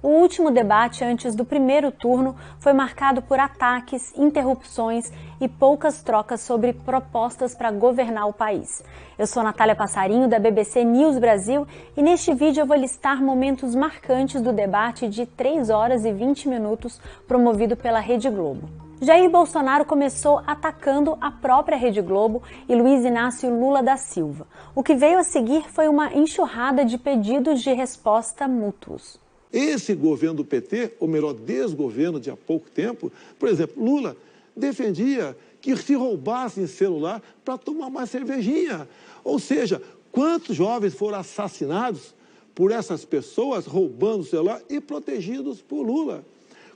O último debate antes do primeiro turno foi marcado por ataques, interrupções e poucas trocas sobre propostas para governar o país. Eu sou Natália Passarinho, da BBC News Brasil, e neste vídeo eu vou listar momentos marcantes do debate de 3 horas e 20 minutos promovido pela Rede Globo. Jair Bolsonaro começou atacando a própria Rede Globo e Luiz Inácio Lula da Silva. O que veio a seguir foi uma enxurrada de pedidos de resposta mútuos. Esse governo do PT, ou melhor, desgoverno de há pouco tempo, por exemplo, Lula defendia que se roubassem celular para tomar uma cervejinha. Ou seja, quantos jovens foram assassinados por essas pessoas roubando o celular e protegidos por Lula?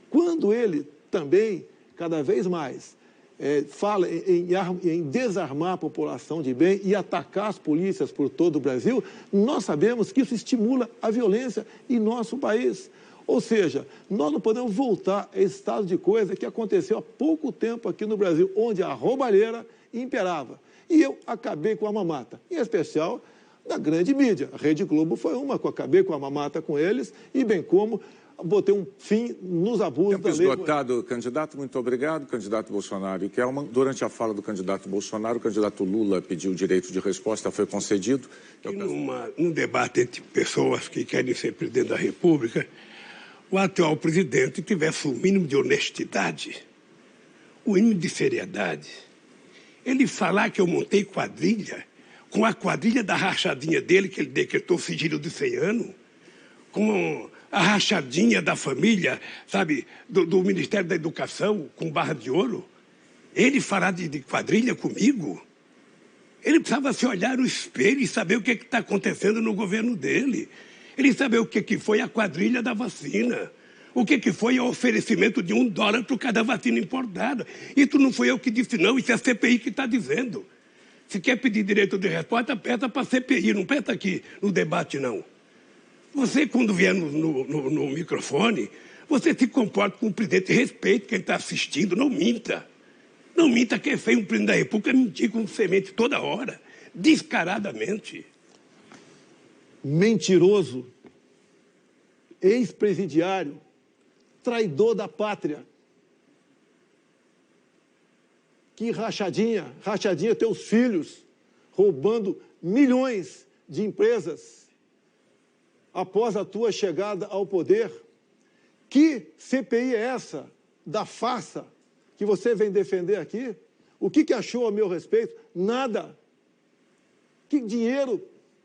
Quando ele também, cada vez mais, fala em desarmar a população de bem e atacar as polícias por todo o Brasil, nós sabemos que isso estimula a violência em nosso país. Ou seja, nós não podemos voltar a esse estado de coisa que aconteceu há pouco tempo aqui no Brasil, onde a roubalheira imperava. E eu acabei com a mamata, em especial da grande mídia. A Rede Globo foi uma que eu acabei com a mamata com eles, e bem como botei um fim nos abusos da lei. Esgotado, candidato, muito obrigado. Candidato Bolsonaro e Kelman. Durante a fala do candidato Bolsonaro, o candidato Lula pediu o direito de resposta, foi concedido. Num debate entre pessoas que querem ser presidente da República, o atual presidente tivesse o mínimo de honestidade, o mínimo de seriedade. Ele falar que eu montei quadrilha, com a quadrilha da rachadinha dele, que ele decretou sigilo de 100 anos, com a rachadinha da família, sabe, do Ministério da Educação, com barra de ouro. Ele falar de quadrilha comigo? Ele precisava se olhar no espelho e saber o que está acontecendo no governo dele. Ele saber o que foi a quadrilha da vacina. O que foi o oferecimento de $1 por cada vacina importada. Isso não foi eu que disse, não. Isso é a CPI que está dizendo. Se quer pedir direito de resposta, peça para a CPI, não peça aqui no debate, não. Você, quando vier no microfone, você se comporta com o presidente, respeite quem está assistindo, não minta. Não minta que é feio um presidente da República mentir com semente toda hora, descaradamente. Mentiroso, ex-presidiário, traidor da pátria. Que rachadinha, teus filhos roubando milhões de empresas após a tua chegada ao poder. Que CPI é essa da farsa que você vem defender aqui? O que achou a meu respeito? Nada. Que dinheiro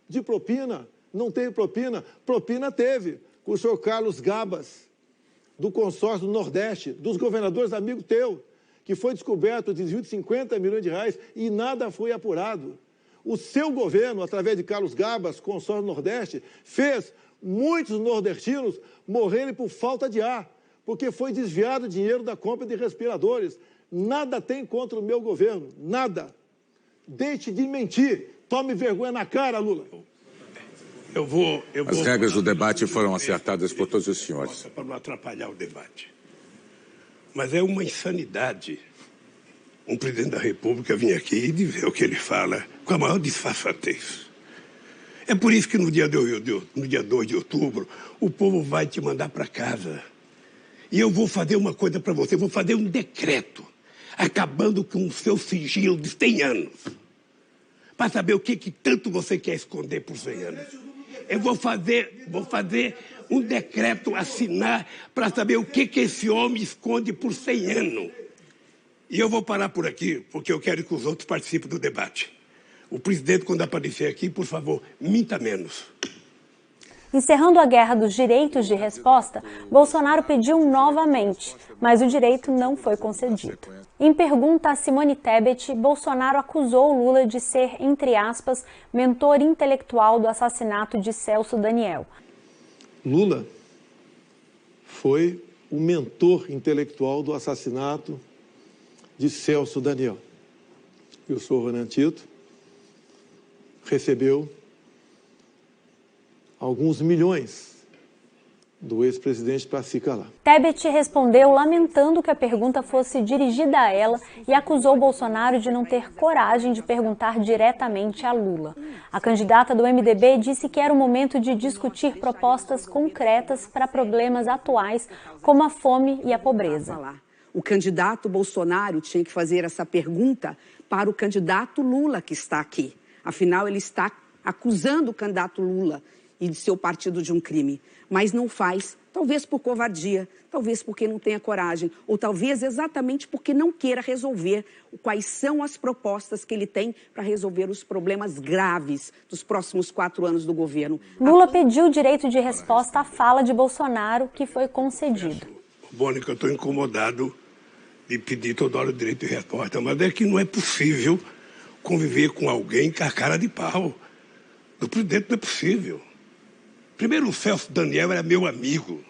de propina? Não teve propina? Propina teve, com o senhor Carlos Gabas, do consórcio do Nordeste, dos governadores amigos teu, que foi descoberto o desvio de 50 milhões de reais e nada foi apurado. O seu governo, através de Carlos Gabas, consórcio do Nordeste, fez muitos nordestinos morrerem por falta de ar, porque foi desviado dinheiro da compra de respiradores. Nada tem contra o meu governo, nada. Deixe de mentir. Tome vergonha na cara, Lula. As regras do debate foram acertadas por todos os senhores. Para não atrapalhar o debate. Mas é uma insanidade um presidente da República vir aqui e dizer o que ele fala com a maior disfarçatez. É por isso que no dia 2 de outubro o povo vai te mandar para casa. E eu vou fazer uma coisa para você, vou fazer um decreto acabando com o seu sigilo de 100 anos. Para saber o que tanto você quer esconder por 100 anos. Eu vou fazer um decreto, assinar, para saber o que esse homem esconde por 100 anos. E eu vou parar por aqui, porque eu quero que os outros participem do debate. O presidente, quando aparecer aqui, por favor, minta menos. Encerrando a guerra dos direitos de resposta, Bolsonaro pediu novamente, mas o direito não foi concedido. Em pergunta a Simone Tebet, Bolsonaro acusou Lula de ser, entre aspas, mentor intelectual do assassinato de Celso Daniel. Lula foi o mentor intelectual do assassinato de Celso Daniel. E o senhor Renan Tito recebeu alguns milhões do ex-presidente para se calar. Tebet respondeu lamentando que a pergunta fosse dirigida a ela e acusou Bolsonaro de não ter coragem de perguntar diretamente a Lula. A candidata do MDB disse que era o momento de discutir propostas concretas para problemas atuais, como a fome e a pobreza. O candidato Bolsonaro tinha que fazer essa pergunta para o candidato Lula, que está aqui. Afinal, ele está acusando o candidato Lula e de seu partido de um crime, mas não faz, talvez por covardia, talvez porque não tenha coragem, ou talvez exatamente porque não queira resolver quais são as propostas que ele tem para resolver os problemas graves dos próximos 4 anos do governo. Lula pediu o direito de resposta à fala de Bolsonaro, que foi concedido. Mônica, eu estou incomodado de pedir toda hora o direito de resposta, mas é que não é possível conviver com alguém com a cara de pau. Do presidente não é possível. Primeiro, o Celso Daniel era meu amigo.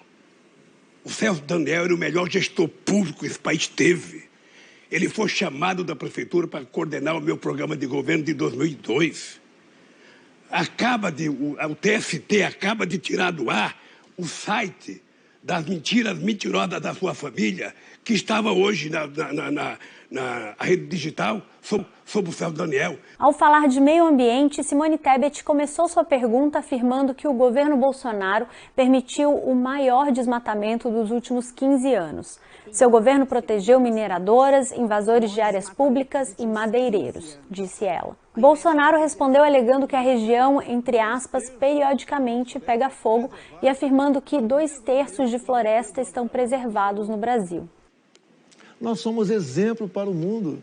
O Celso Daniel era o melhor gestor público que esse país teve. Ele foi chamado da prefeitura para coordenar o meu programa de governo de 2002. O TST acaba de tirar do ar o site das mentiras mentirosas da sua família, que estava hoje na rede digital sobre o Celso Daniel. Ao falar de meio ambiente, Simone Tebet começou sua pergunta afirmando que o governo Bolsonaro permitiu o maior desmatamento dos últimos 15 anos. Seu governo protegeu mineradoras, invasores de áreas públicas e madeireiros, disse ela. Bolsonaro respondeu alegando que a região, entre aspas, periodicamente pega fogo e afirmando que 2/3 de floresta estão preservados no Brasil. Nós somos exemplo para o mundo.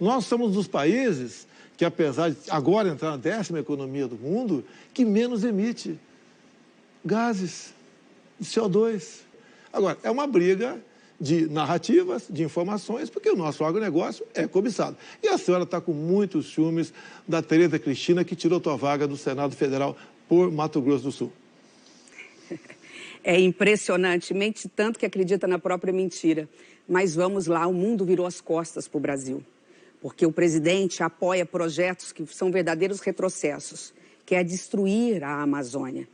Nós somos dos países que, apesar de agora entrar na 10ª economia do mundo, que menos emite gases de CO2. Agora, é uma briga de narrativas, de informações, porque o nosso agronegócio é cobiçado. E a senhora está com muitos ciúmes da Tereza Cristina, que tirou tua vaga do Senado Federal por Mato Grosso do Sul. É impressionante, mente tanto que acredita na própria mentira. Mas vamos lá, o mundo virou as costas para o Brasil. Porque o presidente apoia projetos que são verdadeiros retrocessos, que é destruir a Amazônia.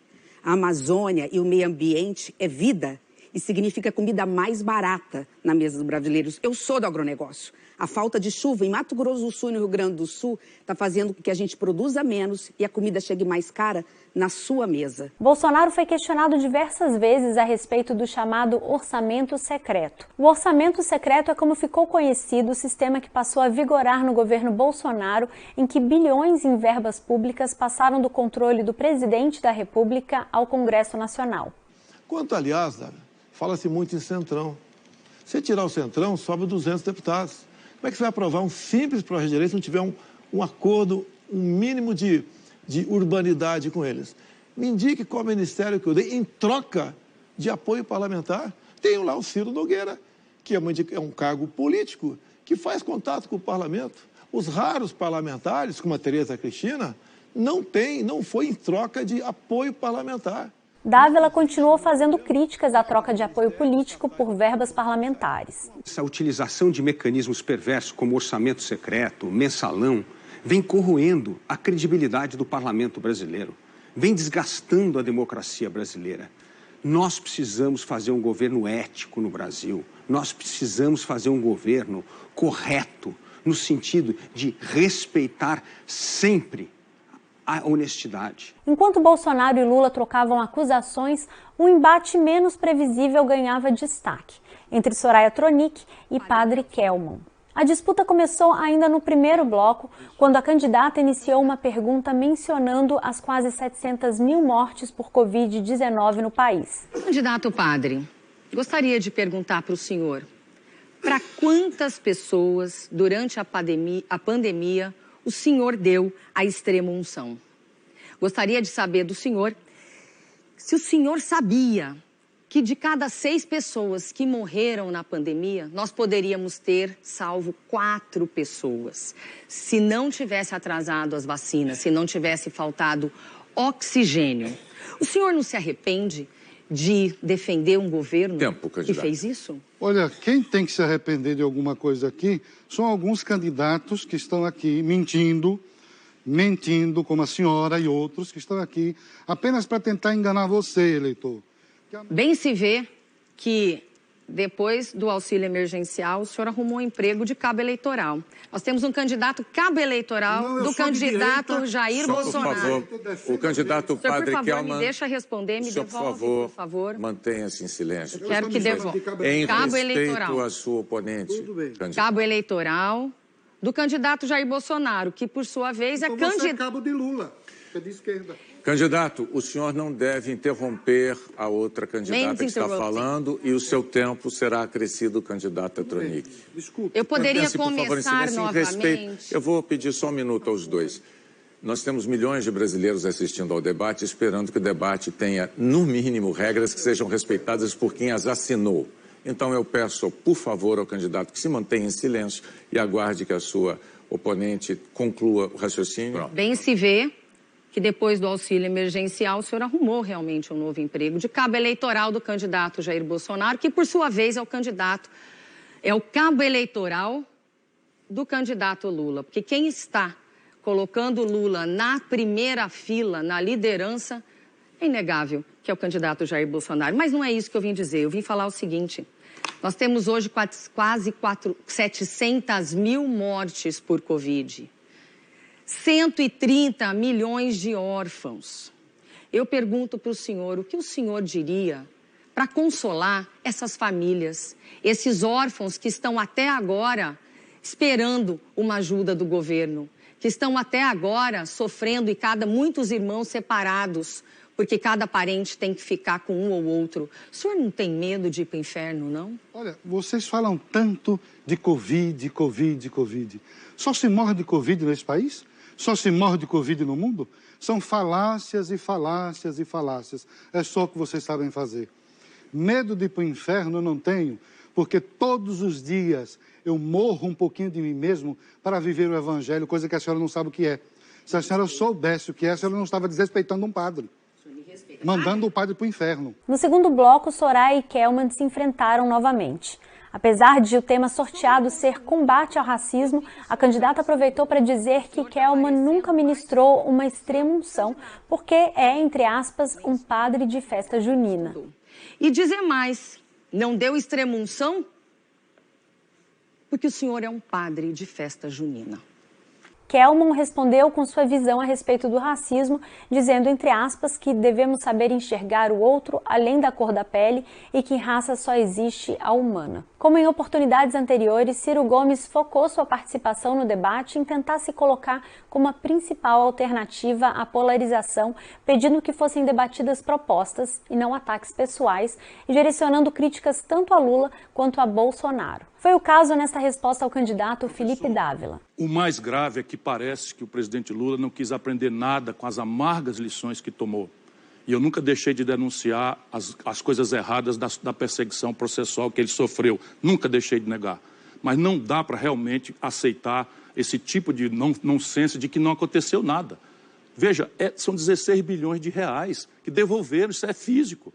A Amazônia e o meio ambiente é vida e significa comida mais barata na mesa dos brasileiros. Eu sou do agronegócio. A falta de chuva em Mato Grosso do Sul e no Rio Grande do Sul está fazendo com que a gente produza menos e a comida chegue mais cara na sua mesa. Bolsonaro foi questionado diversas vezes a respeito do chamado orçamento secreto. O orçamento secreto é como ficou conhecido o sistema que passou a vigorar no governo Bolsonaro, em que bilhões em verbas públicas passaram do controle do presidente da República ao Congresso Nacional. Quanto, aliás, fala-se muito em Centrão. Se tirar o Centrão, sobe 200 deputados. Como é que você vai aprovar um simples projeto de lei se não tiver um acordo, um mínimo de urbanidade com eles? Me indique qual ministério que eu dei em troca de apoio parlamentar. Tenho lá o Ciro Nogueira, que é um cargo político, que faz contato com o parlamento. Os raros parlamentares, como a Tereza Cristina, não foi em troca de apoio parlamentar. Dávila continuou fazendo críticas à troca de apoio político por verbas parlamentares. Essa utilização de mecanismos perversos como orçamento secreto, mensalão, vem corroendo a credibilidade do parlamento brasileiro, vem desgastando a democracia brasileira. Nós precisamos fazer um governo ético no Brasil, nós precisamos fazer um governo correto, no sentido de respeitar sempre a honestidade. Enquanto Bolsonaro e Lula trocavam acusações, um embate menos previsível ganhava destaque entre Soraya Tronic e Padre Kelmon. A disputa começou ainda no primeiro bloco, quando a candidata iniciou uma pergunta mencionando as quase 700 mil mortes por Covid-19 no país. Candidato Padre, gostaria de perguntar para o senhor, para quantas pessoas durante a pandemia o senhor deu a extrema unção? Gostaria de saber do senhor se o senhor sabia que de cada 6 pessoas que morreram na pandemia, nós poderíamos ter salvo 4 pessoas. Se não tivesse atrasado as vacinas, se não tivesse faltado oxigênio. O senhor não se arrepende de defender um governo que fez isso? Olha, quem tem que se arrepender de alguma coisa aqui são alguns candidatos que estão aqui mentindo, como a senhora e outros que estão aqui apenas para tentar enganar você, eleitor. Bem se vê que, depois do auxílio emergencial, o senhor arrumou um emprego de cabo eleitoral. Nós temos um candidato cabo eleitoral do candidato Jair Bolsonaro. Por favor, o candidato Padre Kelman... me deixa responder, me devolve, por favor. Mantenha-se em silêncio. Quero que devolva. Em Cabo respeito eleitoral. à sua oponente. Cabo eleitoral do candidato Jair Bolsonaro, que, por sua vez, é Você é candidato... cabo de Lula, que é de esquerda. Candidato, o senhor não deve interromper a outra candidata que está falando e o seu tempo será acrescido, candidata Tronic. Desculpe. Eu poderia Mantenha-se, por favor, em começar silêncio, em novamente. respeito. Eu vou pedir só um minuto aos dois. Nós temos milhões de brasileiros assistindo ao debate, esperando que o debate tenha, no mínimo, regras que sejam respeitadas por quem as assinou. Então, eu peço, por favor, ao candidato que se mantenha em silêncio e aguarde que a sua oponente conclua o raciocínio. Bem se vê que depois do auxílio emergencial o senhor arrumou realmente um novo emprego de cabo eleitoral do candidato Jair Bolsonaro, que por sua vez é o cabo eleitoral do candidato Lula. Porque quem está colocando Lula na primeira fila, na liderança, é inegável que é o candidato Jair Bolsonaro. Mas não é isso que eu vim dizer, eu vim falar o seguinte: nós temos hoje quase 700 mil mortes por Covid. 130 milhões de órfãos. Eu pergunto para o senhor, o que o senhor diria para consolar essas famílias, esses órfãos que estão até agora esperando uma ajuda do governo, que estão até agora sofrendo muitos irmãos separados, porque cada parente tem que ficar com um ou outro. O senhor não tem medo de ir para o inferno, não? Olha, vocês falam tanto de Covid. Só se morre de Covid nesse país? Só se morre de Covid no mundo? São falácias e falácias e falácias. É só o que vocês sabem fazer. Medo de ir para o inferno eu não tenho, porque todos os dias eu morro um pouquinho de mim mesmo para viver o evangelho, coisa que a senhora não sabe o que é. Se a senhora soubesse o que é, a senhora não estava desrespeitando um padre. Mandando o padre para o inferno. No segundo bloco, Soraya e Kelman se enfrentaram novamente. Apesar de o tema sorteado ser combate ao racismo, a candidata aproveitou para dizer que Kelman nunca ministrou uma extrema-unção, porque é, entre aspas, um padre de festa junina. E dizer mais, não deu extrema-unção porque o senhor é um padre de festa junina. Kelman respondeu com sua visão a respeito do racismo, dizendo, entre aspas, que devemos saber enxergar o outro além da cor da pele e que raça só existe a humana. Como em oportunidades anteriores, Ciro Gomes focou sua participação no debate em tentar se colocar como a principal alternativa à polarização, pedindo que fossem debatidas propostas e não ataques pessoais e direcionando críticas tanto a Lula quanto a Bolsonaro. Foi o caso nesta resposta ao candidato Felipe Dávila. O mais grave é que parece que o presidente Lula não quis aprender nada com as amargas lições que tomou. E eu nunca deixei de denunciar as coisas erradas da perseguição processual que ele sofreu. Nunca deixei de negar. Mas não dá para realmente aceitar esse tipo de nonsense de que não aconteceu nada. Veja, são 16 bilhões de reais que devolveram, isso é físico.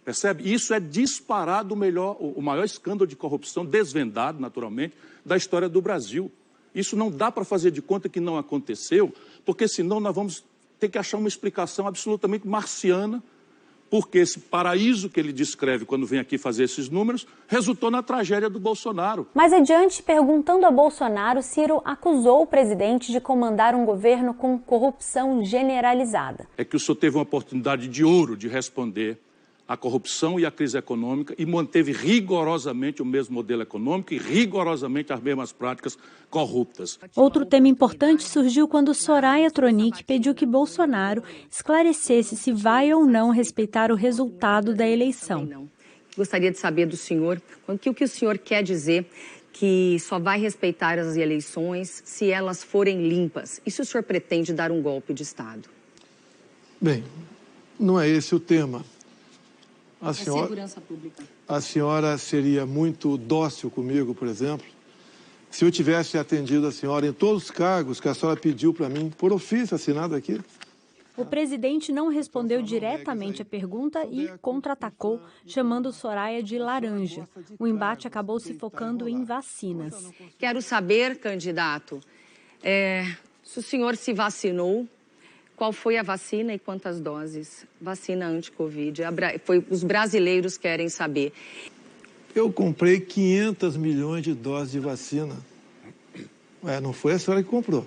Percebe? Isso é disparado o maior escândalo de corrupção, desvendado, naturalmente, da história do Brasil. Isso não dá para fazer de conta que não aconteceu, porque senão nós vamos ter que achar uma explicação absolutamente marciana, porque esse paraíso que ele descreve quando vem aqui fazer esses números, resultou na tragédia do Bolsonaro. Mais adiante, perguntando a Bolsonaro, Ciro acusou o presidente de comandar um governo com corrupção generalizada. É que o senhor teve uma oportunidade de ouro de responder a corrupção e a crise econômica e manteve rigorosamente o mesmo modelo econômico e rigorosamente as mesmas práticas corruptas. Outro tema importante surgiu quando Soraya Tronic pediu que Bolsonaro esclarecesse se vai ou não respeitar o resultado da eleição. Gostaria de saber do senhor o que o senhor quer dizer que só vai respeitar as eleições se elas forem limpas. E se o senhor pretende dar um golpe de Estado? Bem, não é esse o tema. Segurança pública. A senhora seria muito dócil comigo, por exemplo, se eu tivesse atendido a senhora em todos os cargos que a senhora pediu para mim, por ofício assinado aqui. O presidente não respondeu diretamente à pergunta e contra-atacou, chamando Soraya de laranja. O embate acabou se focando em vacinas. Quero saber, candidato, se o senhor se vacinou, Qual foi a vacina e quantas doses? Vacina anti-Covid. Os brasileiros querem saber. Eu comprei 500 milhões de doses de vacina. Não foi a senhora que comprou.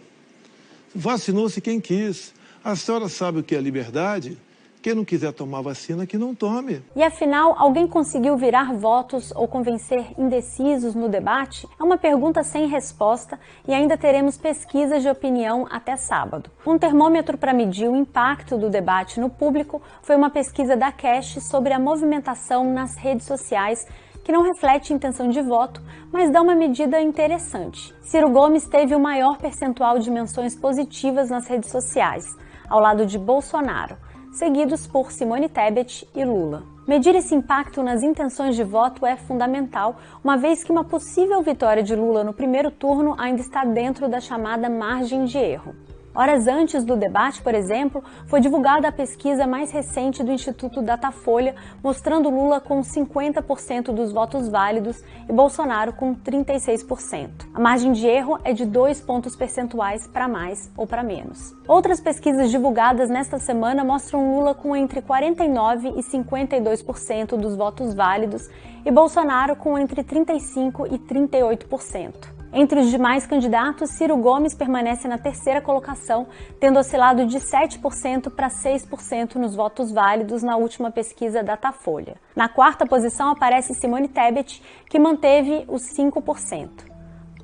Vacinou-se quem quis. A senhora sabe o que é liberdade? Quem não quiser tomar vacina, que não tome. E afinal, alguém conseguiu virar votos ou convencer indecisos no debate? É uma pergunta sem resposta e ainda teremos pesquisas de opinião até sábado. Um termômetro para medir o impacto do debate no público foi uma pesquisa da Cash sobre a movimentação nas redes sociais, que não reflete intenção de voto, mas dá uma medida interessante. Ciro Gomes teve o maior percentual de menções positivas nas redes sociais, ao lado de Bolsonaro, seguidos por Simone Tebet e Lula. Medir esse impacto nas intenções de voto é fundamental, uma vez que uma possível vitória de Lula no primeiro turno ainda está dentro da chamada margem de erro. Horas antes do debate, por exemplo, foi divulgada a pesquisa mais recente do Instituto Datafolha, mostrando Lula com 50% dos votos válidos e Bolsonaro com 36%. A margem de erro é de 2 pontos percentuais para mais ou para menos. Outras pesquisas divulgadas nesta semana mostram Lula com entre 49% e 52% dos votos válidos e Bolsonaro com entre 35% e 38%. Entre os demais candidatos, Ciro Gomes permanece na terceira colocação, tendo oscilado de 7% para 6% nos votos válidos na última pesquisa Datafolha. Na quarta posição aparece Simone Tebet, que manteve os 5%.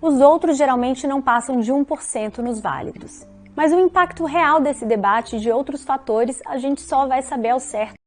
Os outros geralmente não passam de 1% nos válidos. Mas o impacto real desse debate e de outros fatores a gente só vai saber ao certo